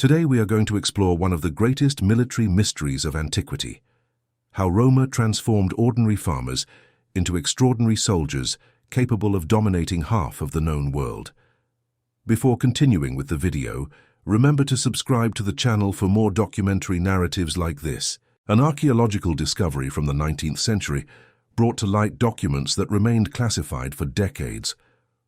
Today we are going to explore one of the greatest military mysteries of antiquity: how Rome transformed ordinary farmers into extraordinary soldiers capable of dominating half of the known world. Before continuing with the video, remember to subscribe to the channel for more documentary narratives like this. An archaeological discovery from the 19th century brought to light documents that remained classified for decades.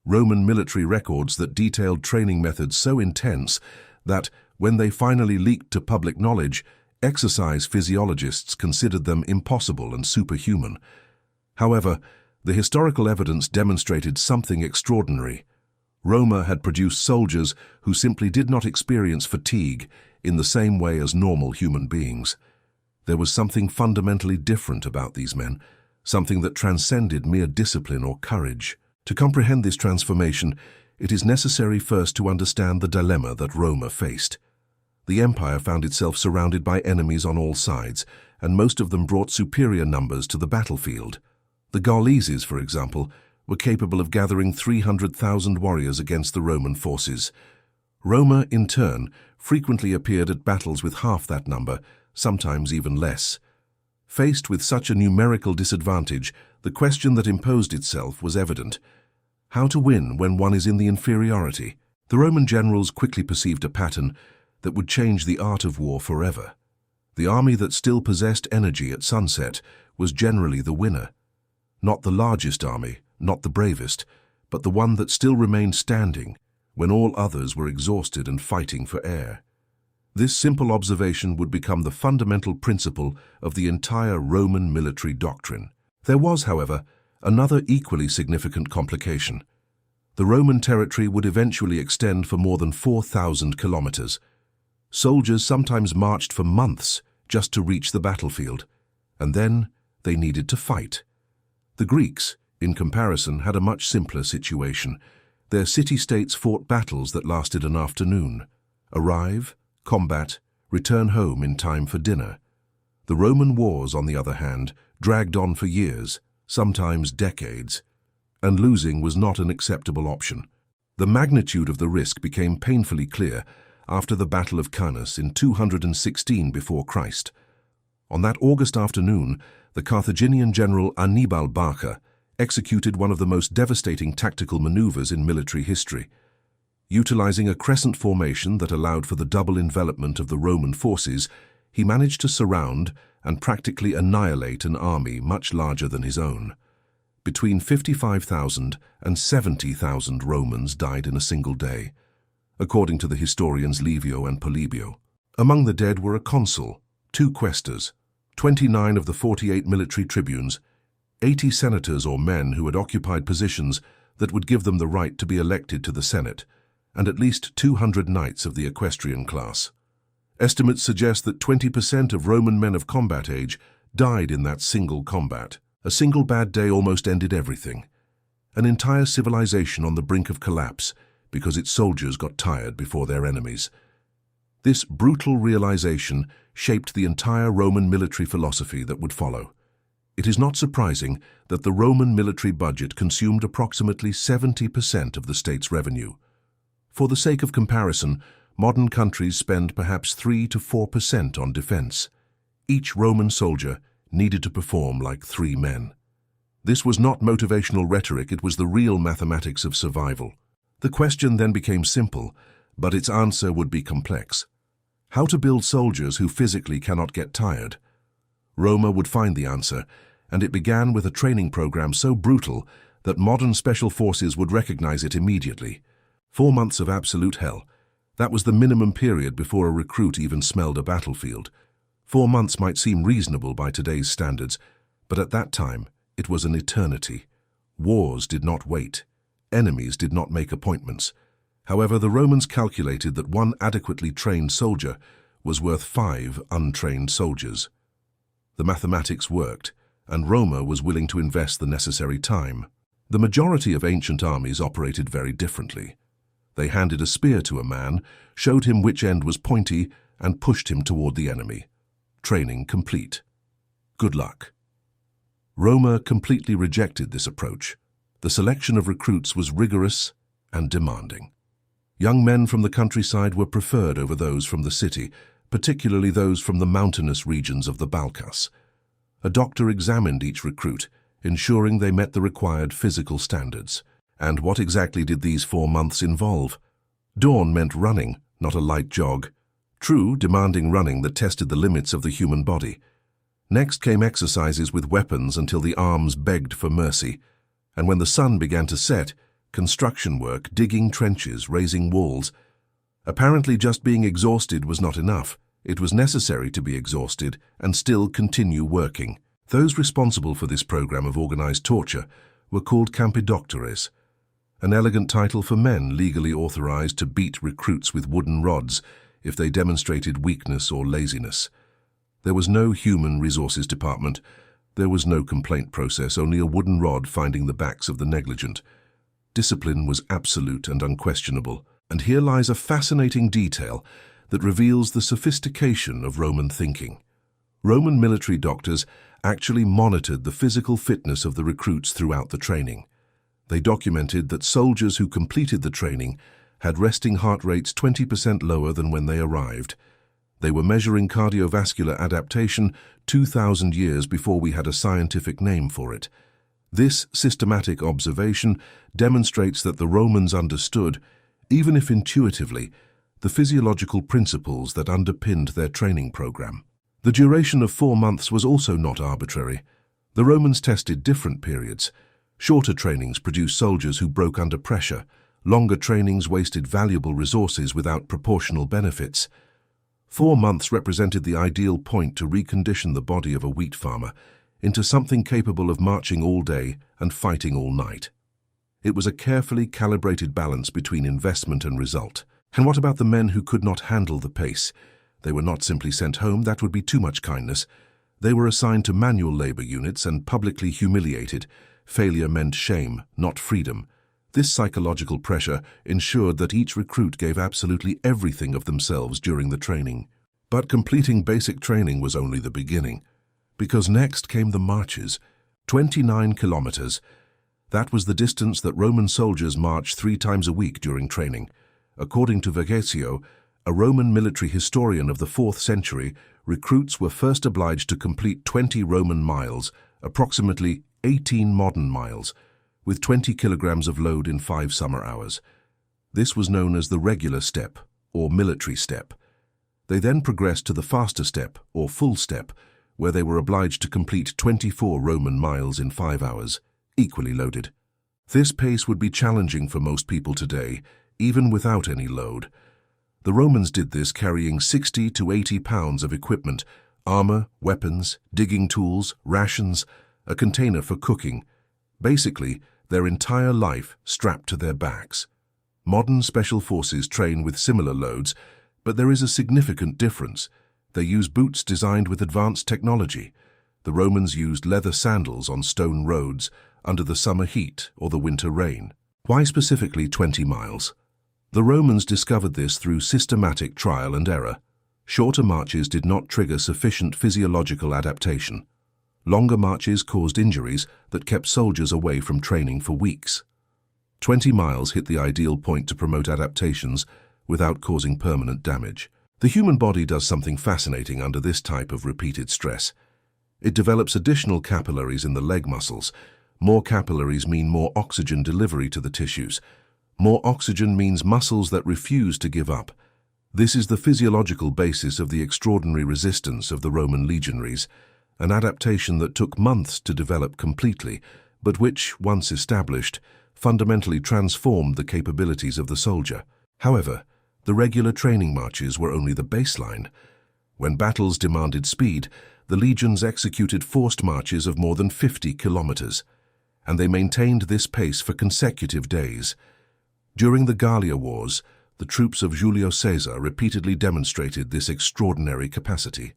Roman military records that detailed training methods so intense that, when they finally leaked to public knowledge, exercise physiologists considered them impossible and superhuman. However, the historical evidence demonstrated something extraordinary. Rome had produced soldiers who simply did not experience fatigue in the same way as normal human beings. There was something fundamentally different about these men, something that transcended mere discipline or courage. To comprehend this transformation, it is necessary first to understand the dilemma that Rome faced. The empire found itself surrounded by enemies on all sides, and most of them brought superior numbers to the battlefield. The Gauleses, for example, were capable of gathering 300,000 warriors against the Roman forces. Rome, in turn, frequently appeared at battles with half that number, sometimes even less. Faced with such a numerical disadvantage, the question that imposed itself was evident: how to win when one is in the inferiority? The Roman generals quickly perceived a pattern that would change the art of war forever. The army that still possessed energy at sunset was generally the winner. Not the largest army, not the bravest, but the one that still remained standing when all others were exhausted and fighting for air. This simple observation would become the fundamental principle of the entire Roman military doctrine. There was, however, another equally significant complication. The Roman territory would eventually extend for more than 4,000 kilometers. Soldiers sometimes marched for months just to reach the battlefield, and then they needed to fight. The Greeks, in comparison, had a much simpler situation. Their city-states fought battles that lasted an afternoon. Arrive, combat, return home in time for dinner. The Roman wars, on the other hand, dragged on for years, sometimes decades, and losing was not an acceptable option. The magnitude of the risk became painfully clear after the Battle of Cannae in 216 before Christ. On that August afternoon, the Carthaginian general Hannibal Barca executed one of the most devastating tactical maneuvers in military history. Utilizing a crescent formation that allowed for the double envelopment of the Roman forces, he managed to surround and practically annihilate an army much larger than his own. Between 55,000 and 70,000 Romans died in a single day, according to the historians Livio and Polibio. Among the dead were a consul, 2 quaestors, 29 of the 48 military tribunes, 80 senators or men who had occupied positions that would give them the right to be elected to the Senate, and at least 200 knights of the equestrian class. Estimates suggest that 20% of Roman men of combat age died in that single combat. A single bad day almost ended everything. An entire civilization on the brink of collapse because its soldiers got tired before their enemies. This brutal realization shaped the entire Roman military philosophy that would follow. It is not surprising that the Roman military budget consumed approximately 70% of the state's revenue. For the sake of comparison, modern countries spend perhaps 3 to 4% on defense. Each Roman soldier needed to perform like 3 men. This was not motivational rhetoric, it was the real mathematics of survival. The question then became simple, but its answer would be complex. How to build soldiers who physically cannot get tired? Rome would find the answer, and it began with a training program so brutal that modern special forces would recognize it immediately. 4 months of absolute hell. That was the minimum period before a recruit even smelled a battlefield. 4 months might seem reasonable by today's standards, but at that time, it was an eternity. Wars did not wait. Enemies did not make appointments. However, the Romans calculated that 1 adequately trained soldier was worth 5 untrained soldiers. The mathematics worked, and Rome was willing to invest the necessary time. The majority of ancient armies operated very differently. They handed a spear to a man, showed him which end was pointy, and pushed him toward the enemy. Training complete. Good luck. Rome completely rejected this approach. The selection of recruits was rigorous and demanding. Young men from the countryside were preferred over those from the city, particularly those from the mountainous regions of the Balkans. A doctor examined each recruit, ensuring they met the required physical standards. And what exactly did these 4 months involve? Dawn meant running, not a light jog. True, demanding running that tested the limits of the human body. Next came exercises with weapons until the arms begged for mercy. And when the sun began to set, construction work, digging trenches, raising walls. Apparently just being exhausted was not enough. It was necessary to be exhausted and still continue working. Those responsible for this program of organized torture were called campidoctores, an elegant title for men legally authorized to beat recruits with wooden rods if they demonstrated weakness or laziness. There was no human resources department. There was no complaint process, only a wooden rod finding the backs of the negligent. Discipline was absolute and unquestionable. And here lies a fascinating detail that reveals the sophistication of Roman thinking. Roman military doctors actually monitored the physical fitness of the recruits throughout the training. They documented that soldiers who completed the training had resting heart rates 20% lower than when they arrived. They were measuring cardiovascular adaptation 2,000 years before we had a scientific name for it. This systematic observation demonstrates that the Romans understood, even if intuitively, the physiological principles that underpinned their training program. The duration of 4 months was also not arbitrary. The Romans tested different periods. Shorter trainings produced soldiers who broke under pressure. Longer trainings wasted valuable resources without proportional benefits. 4 months represented the ideal point to recondition the body of a wheat farmer into something capable of marching all day and fighting all night. It was a carefully calibrated balance between investment and result. And what about the men who could not handle the pace? They were not simply sent home, that would be too much kindness. They were assigned to manual labor units and publicly humiliated. Failure meant shame, not freedom. This psychological pressure ensured that each recruit gave absolutely everything of themselves during the training. But completing basic training was only the beginning, because next came the marches, 29 kilometers. That was the distance that Roman soldiers marched 3 times a week during training. According to Vergesio, a Roman military historian of the 4th century, recruits were first obliged to complete 20 Roman miles, approximately 18 modern miles, with 20 kilograms of load in 5 summer hours. This was known as the regular step, or military step. They then progressed to the faster step, or full step, where they were obliged to complete 24 Roman miles in 5 hours, equally loaded. This pace would be challenging for most people today, even without any load. The Romans did this carrying 60 to 80 pounds of equipment, armor, weapons, digging tools, rations, a container for cooking. Basically, their entire life strapped to their backs. Modern special forces train with similar loads, but there is a significant difference. They use boots designed with advanced technology. The Romans used leather sandals on stone roads under the summer heat or the winter rain. Why specifically 20 miles? The Romans discovered this through systematic trial and error. Shorter marches did not trigger sufficient physiological adaptation. Longer marches caused injuries that kept soldiers away from training for weeks. 20 miles hit the ideal point to promote adaptations without causing permanent damage. The human body does something fascinating under this type of repeated stress. It develops additional capillaries in the leg muscles. More capillaries mean more oxygen delivery to the tissues. More oxygen means muscles that refuse to give up. This is the physiological basis of the extraordinary resistance of the Roman legionaries, an adaptation that took months to develop completely, but which, once established, fundamentally transformed the capabilities of the soldier. However, the regular training marches were only the baseline. When battles demanded speed, the legions executed forced marches of more than 50 kilometers, and they maintained this pace for consecutive days. During the Gallia Wars, the troops of Julio Caesar repeatedly demonstrated this extraordinary capacity.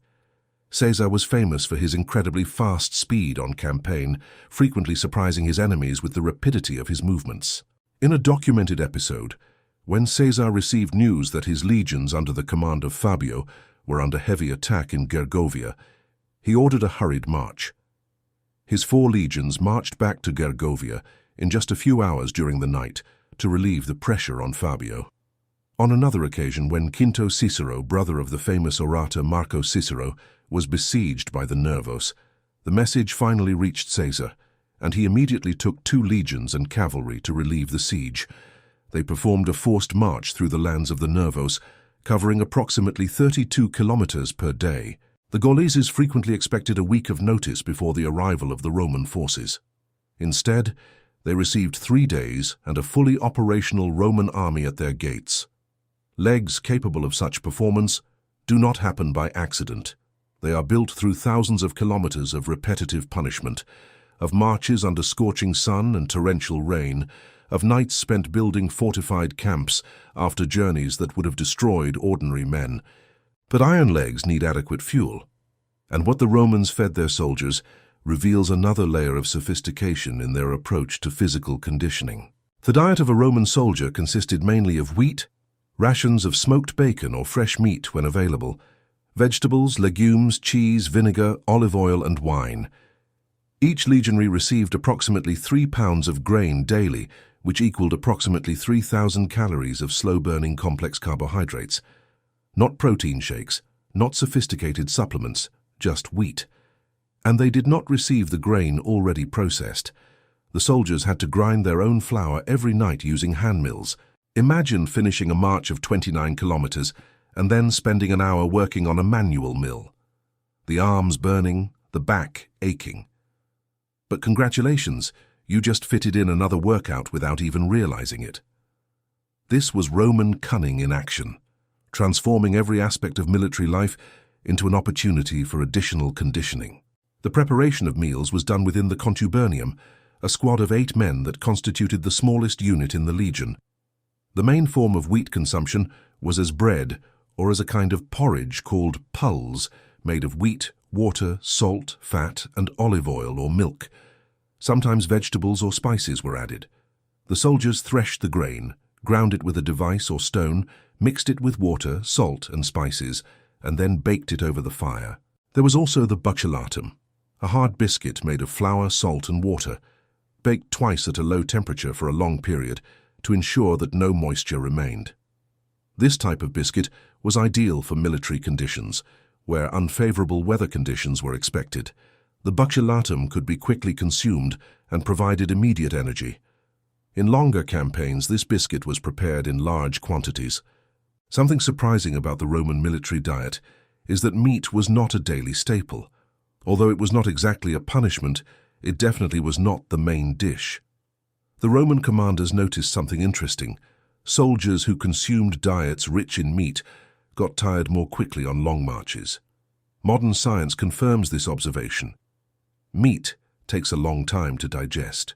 Caesar was famous for his incredibly fast speed on campaign, frequently surprising his enemies with the rapidity of his movements. In a documented episode, when Caesar received news that his legions under the command of Fabio were under heavy attack in Gergovia, he ordered a hurried march. His 4 legions marched back to Gergovia in just a few hours during the night to relieve the pressure on Fabio. On another occasion, when Quinto Cicero, brother of the famous orator Marco Cicero, was besieged by the Nervos, the message finally reached Caesar, and he immediately took 2 legions and cavalry to relieve the siege. They performed a forced march through the lands of the Nervos, covering approximately 32 kilometers per day. The Gauleses frequently expected a week of notice before the arrival of the Roman forces. Instead, they received 3 days and a fully operational Roman army at their gates. Legs capable of such performance do not happen by accident. They are built through thousands of kilometers of repetitive punishment, of marches under scorching sun and torrential rain, of nights spent building fortified camps after journeys that would have destroyed ordinary men. But iron legs need adequate fuel, and what the Romans fed their soldiers reveals another layer of sophistication in their approach to physical conditioning. The diet of a Roman soldier consisted mainly of wheat, rations of smoked bacon or fresh meat when available, vegetables, legumes, cheese, vinegar, olive oil, and wine. Each legionary received approximately 3 pounds of grain daily, which equaled approximately 3,000 calories of slow-burning complex carbohydrates. Not protein shakes, not sophisticated supplements, just wheat. And they did not receive the grain already processed. The soldiers had to grind their own flour every night using hand mills. Imagine finishing a march of 29 kilometers and then spending an hour working on a manual mill. The arms burning, the back aching. But congratulations, you just fitted in another workout without even realizing it. This was Roman cunning in action, transforming every aspect of military life into an opportunity for additional conditioning. The preparation of meals was done within the contubernium, a squad of 8 men that constituted the smallest unit in the legion. The main form of wheat consumption was as bread or as a kind of porridge called pulse, made of wheat, water, salt, fat, and olive oil or milk. Sometimes vegetables or spices were added. The soldiers threshed the grain, ground it with a device or stone, mixed it with water, salt, and spices, and then baked it over the fire. There was also the buccellatum, a hard biscuit made of flour, salt, and water, baked twice at a low temperature for a long period to ensure that no moisture remained. This type of biscuit was ideal for military conditions, where unfavorable weather conditions were expected. The buccellatum could be quickly consumed and provided immediate energy. In longer campaigns, this biscuit was prepared in large quantities. Something surprising about the Roman military diet is that meat was not a daily staple. Although it was not exactly a punishment, it definitely was not the main dish. The Roman commanders noticed something interesting. Soldiers who consumed diets rich in meat got tired more quickly on long marches. Modern science confirms this observation. Meat takes a long time to digest.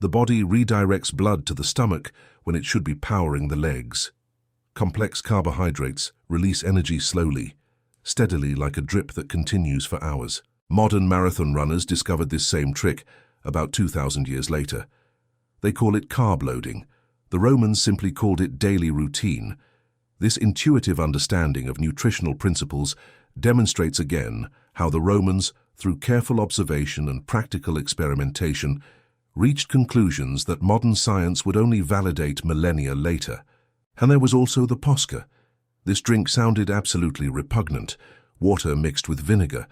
The body redirects blood to the stomach when it should be powering the legs. Complex carbohydrates release energy slowly, steadily like a drip that continues for hours. Modern marathon runners discovered this same trick about 2,000 years later. They call it carb loading. The Romans simply called it daily routine. This intuitive understanding of nutritional principles demonstrates again how the Romans, through careful observation and practical experimentation, reached conclusions that modern science would only validate millennia later. And there was also the posca. This drink sounded absolutely repugnant, water mixed with vinegar,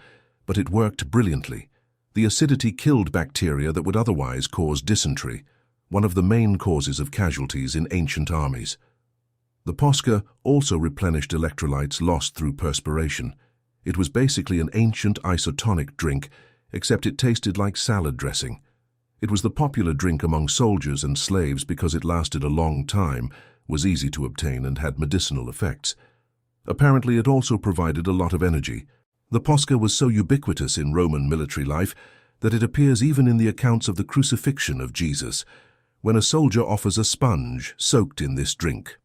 but it worked brilliantly. The acidity killed bacteria that would otherwise cause dysentery, one of the main causes of casualties in ancient armies. The posca also replenished electrolytes lost through perspiration. It was basically an ancient isotonic drink, except it tasted like salad dressing. It was the popular drink among soldiers and slaves because it lasted a long time, was easy to obtain, and had medicinal effects. Apparently, it also provided a lot of energy. The posca was so ubiquitous in Roman military life that it appears even in the accounts of the crucifixion of Jesus, when a soldier offers a sponge soaked in this drink.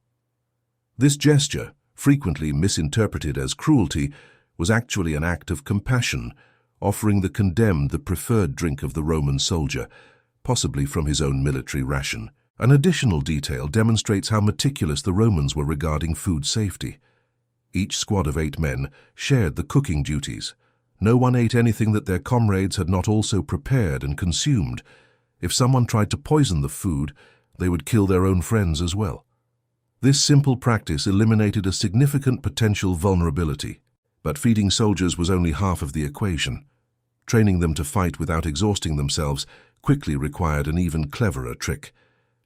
This gesture, frequently misinterpreted as cruelty, was actually an act of compassion, offering the condemned the preferred drink of the Roman soldier, possibly from his own military ration. An additional detail demonstrates how meticulous the Romans were regarding food safety. Each squad of 8 men shared the cooking duties. No one ate anything that their comrades had not also prepared and consumed. If someone tried to poison the food, they would kill their own friends as well. This simple practice eliminated a significant potential vulnerability, but feeding soldiers was only half of the equation. Training them to fight without exhausting themselves quickly required an even cleverer trick,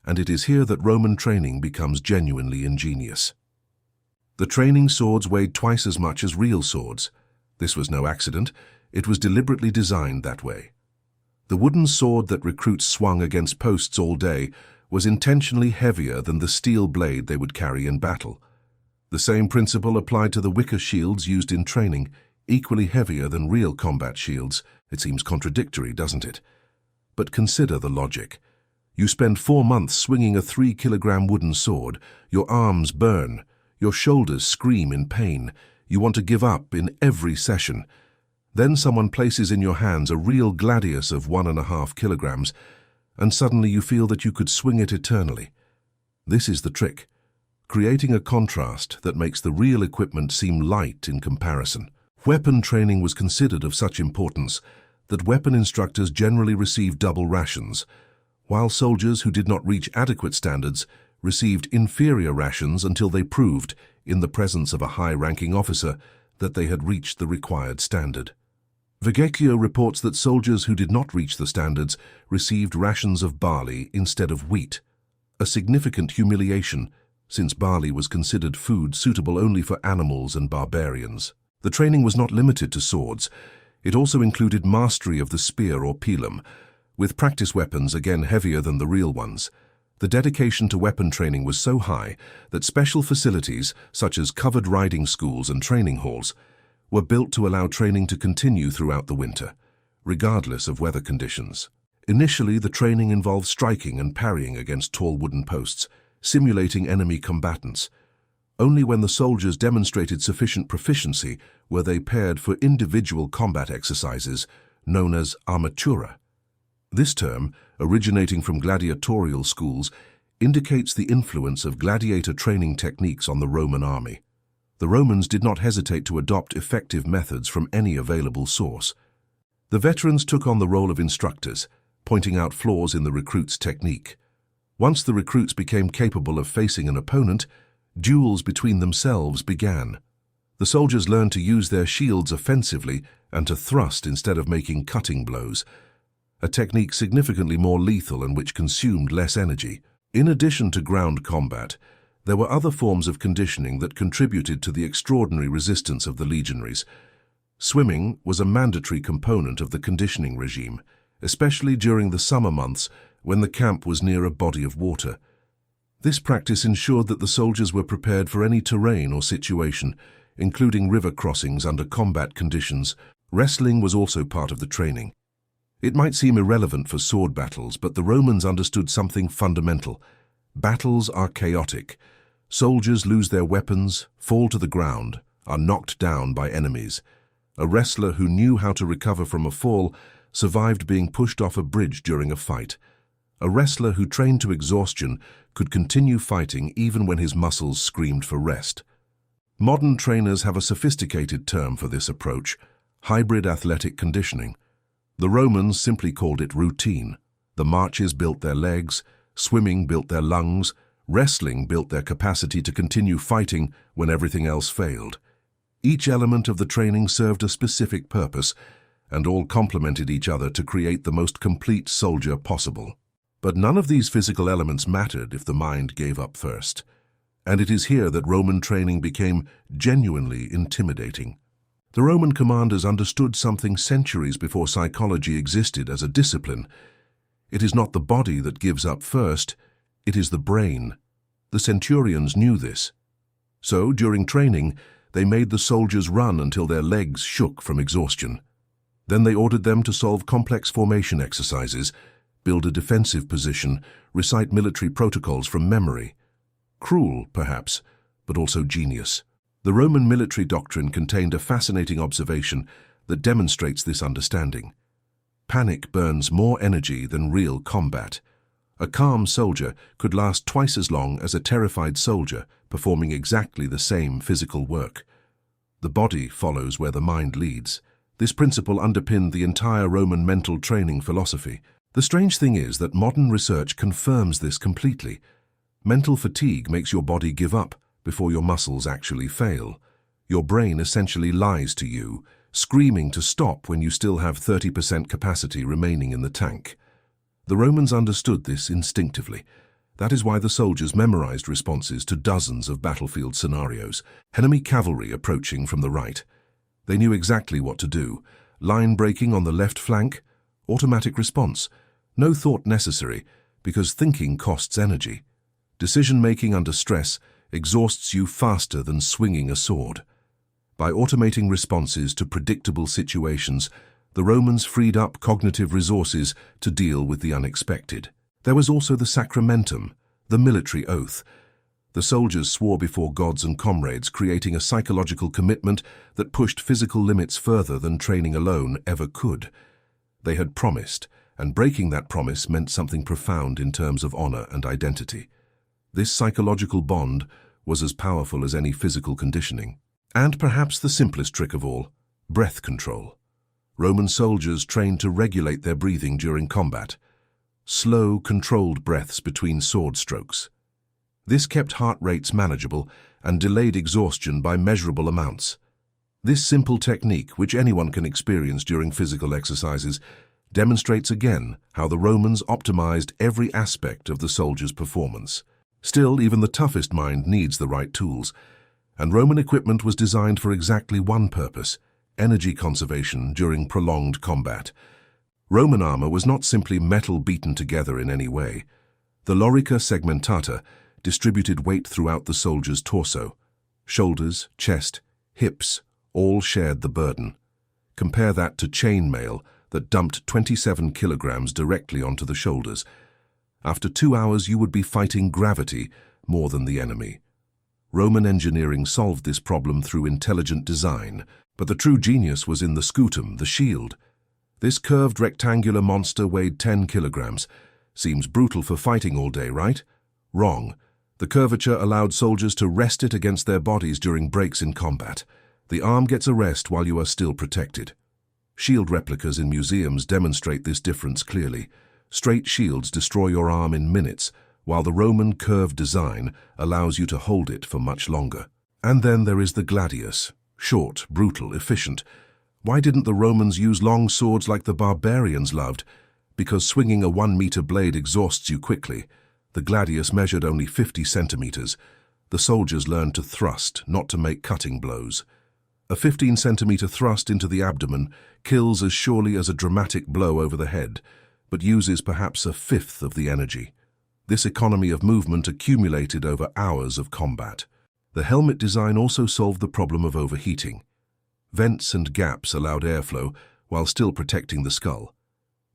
and it is here that Roman training becomes genuinely ingenious. The training swords weighed twice as much as real swords. This was no accident, it was deliberately designed that way. The wooden sword that recruits swung against posts all day was intentionally heavier than the steel blade they would carry in battle. The same principle applied to the wicker shields used in training, equally heavier than real combat shields. It seems contradictory, doesn't it? But consider the logic. You spend 4 months swinging a 3-kilogram wooden sword, your arms burn, your shoulders scream in pain, you want to give up in every session. Then someone places in your hands a real gladius of 1.5 kilograms, and suddenly you feel that you could swing it eternally. This is the trick, creating a contrast that makes the real equipment seem light in comparison. Weapon training was considered of such importance that weapon instructors generally received double rations, while soldiers who did not reach adequate standards received inferior rations until they proved, in the presence of a high-ranking officer, that they had reached the required standard. Verghecchio reports that soldiers who did not reach the standards received rations of barley instead of wheat, a significant humiliation since barley was considered food suitable only for animals and barbarians. The training was not limited to swords. It also included mastery of the spear or pilum, with practice weapons again heavier than the real ones. The dedication to weapon training was so high that special facilities, such as covered riding schools and training halls, were built to allow training to continue throughout the winter, regardless of weather conditions. Initially, the training involved striking and parrying against tall wooden posts, simulating enemy combatants. Only when the soldiers demonstrated sufficient proficiency were they paired for individual combat exercises, known as armatura. This term, originating from gladiatorial schools, indicates the influence of gladiator training techniques on the Roman army. The Romans did not hesitate to adopt effective methods from any available source. The veterans took on the role of instructors, pointing out flaws in the recruits' technique. Once the recruits became capable of facing an opponent, duels between themselves began. The soldiers learned to use their shields offensively and to thrust instead of making cutting blows, a technique significantly more lethal and which consumed less energy. In addition to ground combat, there were other forms of conditioning that contributed to the extraordinary resistance of the legionaries. Swimming was a mandatory component of the conditioning regime, especially during the summer months when the camp was near a body of water. This practice ensured that the soldiers were prepared for any terrain or situation, including river crossings under combat conditions. Wrestling was also part of the training. It might seem irrelevant for sword battles, but the Romans understood something fundamental. Battles are chaotic. Soldiers lose their weapons, fall to the ground, are knocked down by enemies. A wrestler who knew how to recover from a fall survived being pushed off a bridge during a fight. A wrestler who trained to exhaustion could continue fighting even when his muscles screamed for rest. Modern trainers have a sophisticated term for this approach: hybrid athletic conditioning. The Romans simply called it routine. The marches built their legs, swimming built their lungs, wrestling built their capacity to continue fighting when everything else failed. Each element of the training served a specific purpose, and all complemented each other to create the most complete soldier possible. But none of these physical elements mattered if the mind gave up first. And it is here that Roman training became genuinely intimidating. The Roman commanders understood something centuries before psychology existed as a discipline. It is not the body that gives up first, it is the brain. The centurions knew this. So, during training, they made the soldiers run until their legs shook from exhaustion. Then they ordered them to solve complex formation exercises, build a defensive position, recite military protocols from memory. Cruel, perhaps, but also genius. The Roman military doctrine contained a fascinating observation that demonstrates this understanding. Panic burns more energy than real combat. A calm soldier could last twice as long as a terrified soldier performing exactly the same physical work. The body follows where the mind leads. This principle underpinned the entire Roman mental training philosophy. The strange thing is that modern research confirms this completely. Mental fatigue makes your body give up before your muscles actually fail. Your brain essentially lies to you, screaming to stop when you still have 30% capacity remaining in the tank. The Romans understood this instinctively. That is why the soldiers memorized responses to dozens of battlefield scenarios. Enemy cavalry approaching from the right. They knew exactly what to do. Line breaking on the left flank, automatic response. No thought necessary, because thinking costs energy. Decision-making under stress exhausts you faster than swinging a sword. By automating responses to predictable situations, the Romans freed up cognitive resources to deal with the unexpected. There was also the sacramentum, the military oath. The soldiers swore before gods and comrades, creating a psychological commitment that pushed physical limits further than training alone ever could. They had promised, and breaking that promise meant something profound in terms of honor and identity. This psychological bond was as powerful as any physical conditioning. And perhaps the simplest trick of all, breath control. Roman soldiers trained to regulate their breathing during combat. Slow, controlled breaths between sword strokes. This kept heart rates manageable and delayed exhaustion by measurable amounts. This simple technique, which anyone can experience during physical exercises, demonstrates again how the Romans optimized every aspect of the soldier's performance. Still, even the toughest mind needs the right tools, and Roman equipment was designed for exactly one purpose: energy conservation during prolonged combat. Roman armor was not simply metal beaten together in any way. The lorica segmentata distributed weight throughout the soldier's torso. Shoulders, chest, hips all shared the burden. Compare that to chainmail that dumped 27 kilograms directly onto the shoulders. After 2 hours, you would be fighting gravity more than the enemy. Roman engineering solved this problem through intelligent design, but the true genius was in the scutum, the shield. This curved rectangular monster weighed 10 kilograms. Seems brutal for fighting all day, right? Wrong. The curvature allowed soldiers to rest it against their bodies during breaks in combat. The arm gets a rest while you are still protected. Shield replicas in museums demonstrate this difference clearly. Straight shields destroy your arm in minutes, while the Roman curved design allows you to hold it for much longer. And then there is the gladius. Short, brutal, efficient. Why didn't the Romans use long swords like the barbarians loved? Because swinging a 1-meter blade exhausts you quickly. The gladius measured only 50 centimeters. The soldiers learned to thrust, not to make cutting blows. A 15-centimeter thrust into the abdomen kills as surely as a dramatic blow over the head, but uses perhaps a fifth of the energy. This economy of movement accumulated over hours of combat. The helmet design also solved the problem of overheating. Vents and gaps allowed airflow while still protecting the skull.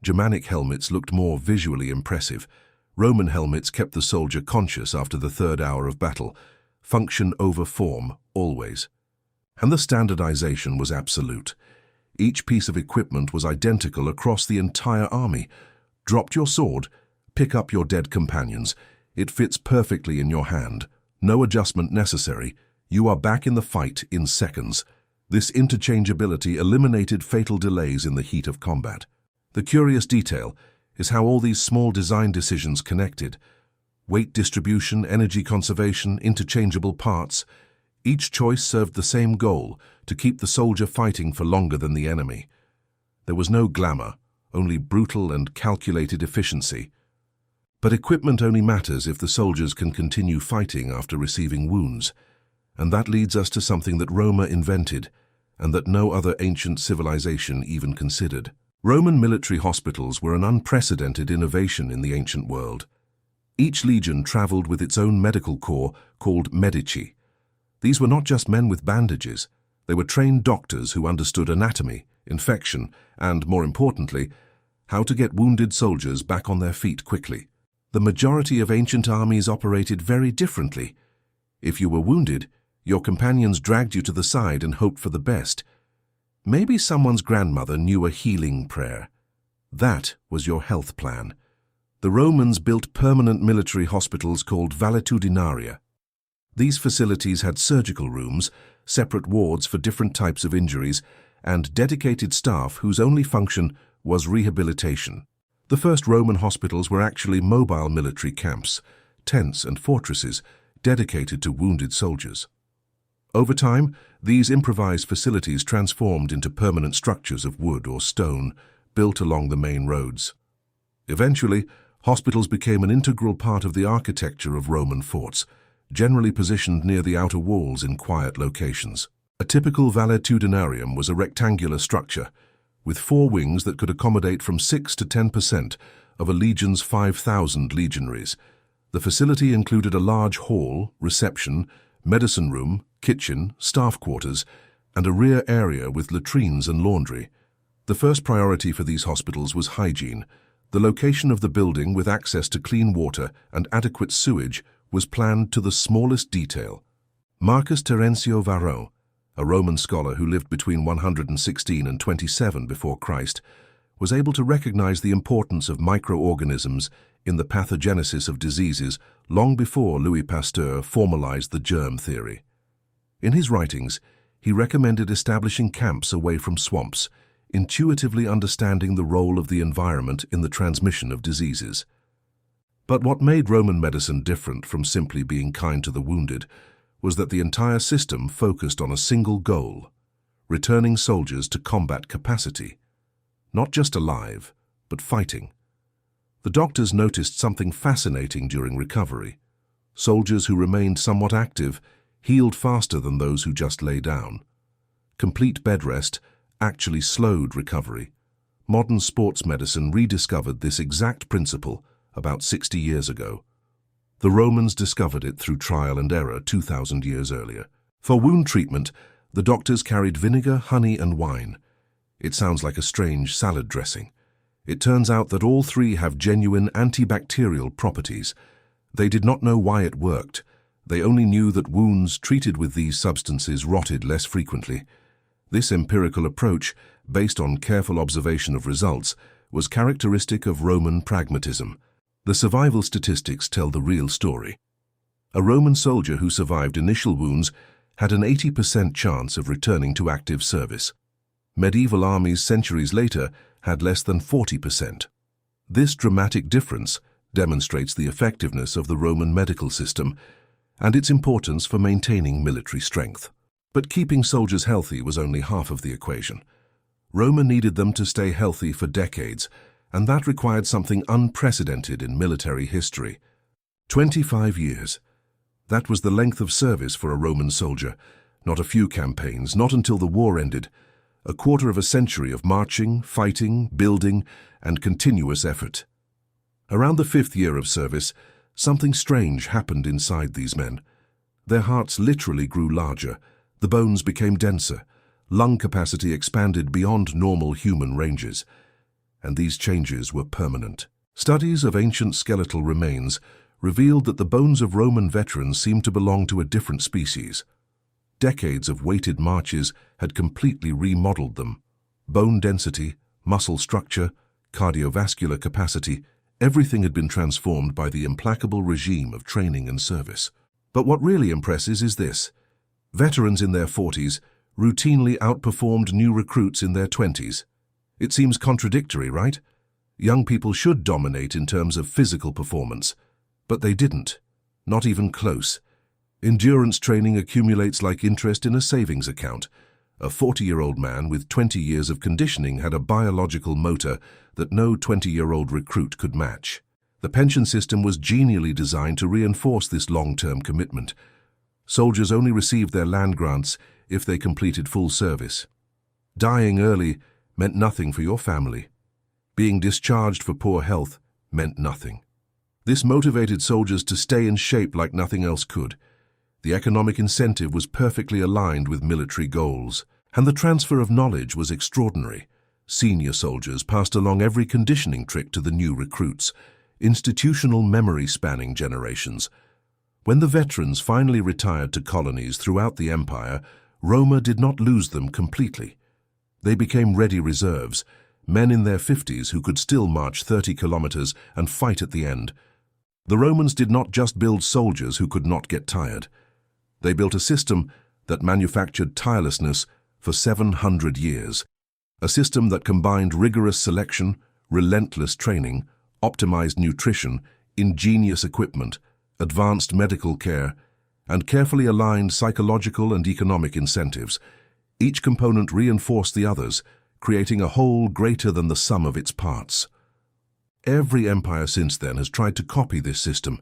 Germanic helmets looked more visually impressive. Roman helmets kept the soldier conscious after the 3rd hour of battle. Function over form, always. And the standardization was absolute. Each piece of equipment was identical across the entire army. Dropped your sword, pick up your dead companions. It fits perfectly in your hand. No adjustment necessary. You are back in the fight in seconds. This interchangeability eliminated fatal delays in the heat of combat. The curious detail is how all these small design decisions connected. Weight distribution, energy conservation, interchangeable parts. Each choice served the same goal, to keep the soldier fighting for longer than the enemy. There was no glamour, only brutal and calculated efficiency. But equipment only matters if the soldiers can continue fighting after receiving wounds. And that leads us to something that Rome invented, and that no other ancient civilization even considered. Roman military hospitals were an unprecedented innovation in the ancient world. Each legion traveled with its own medical corps called medici. These were not just men with bandages. They were trained doctors who understood anatomy, infection, and, more importantly, how to get wounded soldiers back on their feet quickly. The majority of ancient armies operated very differently. If you were wounded, your companions dragged you to the side and hoped for the best. Maybe someone's grandmother knew a healing prayer. That was your health plan. The Romans built permanent military hospitals called valetudinaria. These facilities had surgical rooms, separate wards for different types of injuries, and dedicated staff whose only function was rehabilitation. The first Roman hospitals were actually mobile military camps, tents and fortresses dedicated to wounded soldiers. Over time, these improvised facilities transformed into permanent structures of wood or stone built along the main roads. Eventually, hospitals became an integral part of the architecture of Roman forts, generally positioned near the outer walls in quiet locations. A typical valetudinarium was a rectangular structure, with 4 wings that could accommodate from 6 to 10% of a legion's 5,000 legionaries. The facility included a large hall, reception, medicine room, kitchen, staff quarters, and a rear area with latrines and laundry. The first priority for these hospitals was hygiene. The location of the building with access to clean water and adequate sewage was planned to the smallest detail. Marcus Terentio Varro, a Roman scholar who lived between 116 and 27 before Christ, was able to recognize the importance of microorganisms in the pathogenesis of diseases long before Louis Pasteur formalized the germ theory. In his writings, he recommended establishing camps away from swamps, intuitively understanding the role of the environment in the transmission of diseases. But what made Roman medicine different from simply being kind to the wounded was that the entire system focused on a single goal: returning soldiers to combat capacity, not just alive, but fighting. The doctors noticed something fascinating during recovery. Soldiers who remained somewhat active healed faster than those who just lay down. Complete bed rest actually slowed recovery. Modern sports medicine rediscovered this exact principle about 60 years ago. The Romans discovered it through trial and error 2,000 years earlier. For wound treatment, the doctors carried vinegar, honey, and wine. It sounds like a strange salad dressing. It turns out that all 3 have genuine antibacterial properties. They did not know why it worked. They only knew that wounds treated with these substances rotted less frequently. This empirical approach, based on careful observation of results, was characteristic of Roman pragmatism. The survival statistics tell the real story. A Roman soldier who survived initial wounds had an 80% chance of returning to active service. Medieval armies centuries later had less than 40%. This dramatic difference demonstrates the effectiveness of the Roman medical system and its importance for maintaining military strength. But keeping soldiers healthy was only half of the equation. Rome needed them to stay healthy for decades, and that required something unprecedented in military history. 25 years. That was the length of service for a Roman soldier. Not a few campaigns, not until the war ended. A quarter of a century of marching, fighting, building, and continuous effort. Around the 5th year of service, something strange happened inside these men. Their hearts literally grew larger. The bones became denser. Lung capacity expanded beyond normal human ranges. And these changes were permanent. Studies of ancient skeletal remains revealed that the bones of Roman veterans seemed to belong to a different species. Decades of weighted marches had completely remodeled them. Bone density, muscle structure, cardiovascular capacity, everything had been transformed by the implacable regime of training and service. But what really impresses is this: veterans in their 40s routinely outperformed new recruits in their 20s. It seems contradictory, right? Young people should dominate in terms of physical performance, but they didn't, not even close. Endurance training accumulates like interest in a savings account. A 40-year-old man with 20 years of conditioning had a biological motor that no 20-year-old recruit could match. The pension system was genially designed to reinforce this long-term commitment. Soldiers only received their land grants if they completed full service. Dying early meant nothing for your family. Being discharged for poor health meant nothing. This motivated soldiers to stay in shape like nothing else could. The economic incentive was perfectly aligned with military goals, and the transfer of knowledge was extraordinary. Senior soldiers passed along every conditioning trick to the new recruits, institutional memory spanning generations. When the veterans finally retired to colonies throughout the empire, Rome did not lose them completely. They became ready reserves, men in their 50s who could still march 30 kilometers and fight at the end. The Romans did not just build soldiers who could not get tired. They built a system that manufactured tirelessness for 700 years, a system that combined rigorous selection, relentless training, optimized nutrition, ingenious equipment, advanced medical care, and carefully aligned psychological and economic incentives. Each component reinforced the others, creating a whole greater than the sum of its parts. Every empire since then has tried to copy this system.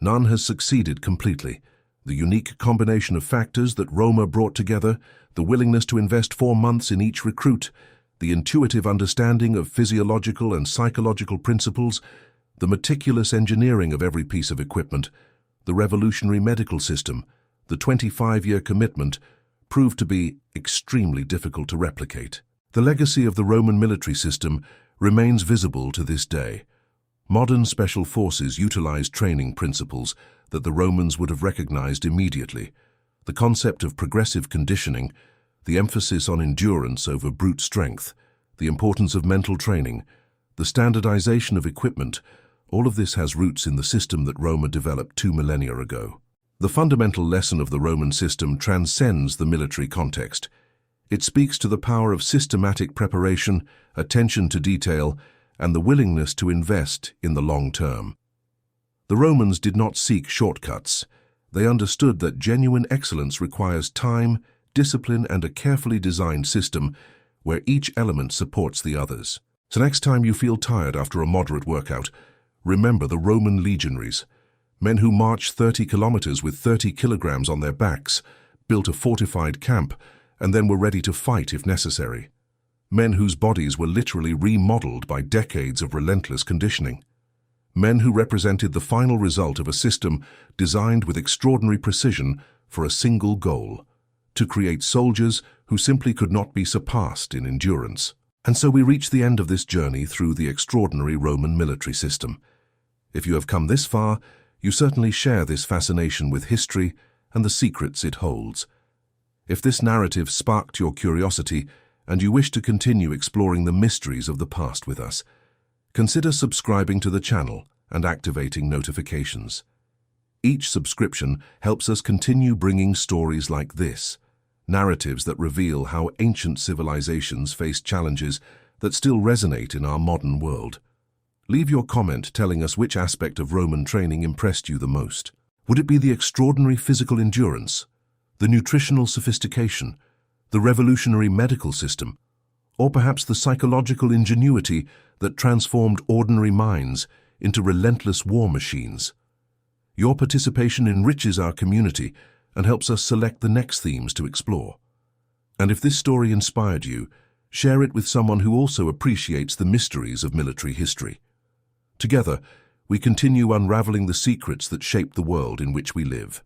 None has succeeded completely. The unique combination of factors that Roma brought together, the willingness to invest 4 months in each recruit, the intuitive understanding of physiological and psychological principles, the meticulous engineering of every piece of equipment, the revolutionary medical system, the 25-year commitment, proved to be extremely difficult to replicate. The legacy of the Roman military system remains visible to this day. Modern special forces utilized training principles that the Romans would have recognized immediately. The concept of progressive conditioning, the emphasis on endurance over brute strength, the importance of mental training, the standardization of equipment, all of this has roots in the system that Roma developed 2 millennia ago. The fundamental lesson of the Roman system transcends the military context. It speaks to the power of systematic preparation, attention to detail, and the willingness to invest in the long term. The Romans did not seek shortcuts. They understood that genuine excellence requires time, discipline, and a carefully designed system where each element supports the others. So next time you feel tired after a moderate workout, remember the Roman legionaries, men who marched 30 kilometers with 30 kilograms on their backs, built a fortified camp, and then were ready to fight if necessary. Men whose bodies were literally remodeled by decades of relentless conditioning. Men who represented the final result of a system designed with extraordinary precision for a single goal: to create soldiers who simply could not be surpassed in endurance. And so we reach the end of this journey through the extraordinary Roman military system. If you have come this far, you certainly share this fascination with history and the secrets it holds. If this narrative sparked your curiosity and you wish to continue exploring the mysteries of the past with us, consider subscribing to the channel and activating notifications. Each subscription helps us continue bringing stories like this, narratives that reveal how ancient civilizations faced challenges that still resonate in our modern world. Leave your comment telling us which aspect of Roman training impressed you the most. Would it be the extraordinary physical endurance, the nutritional sophistication, the revolutionary medical system, or perhaps the psychological ingenuity that transformed ordinary minds into relentless war machines? Your participation enriches our community and helps us select the next themes to explore. And if this story inspired you, share it with someone who also appreciates the mysteries of military history. Together, we continue unraveling the secrets that shape the world in which we live.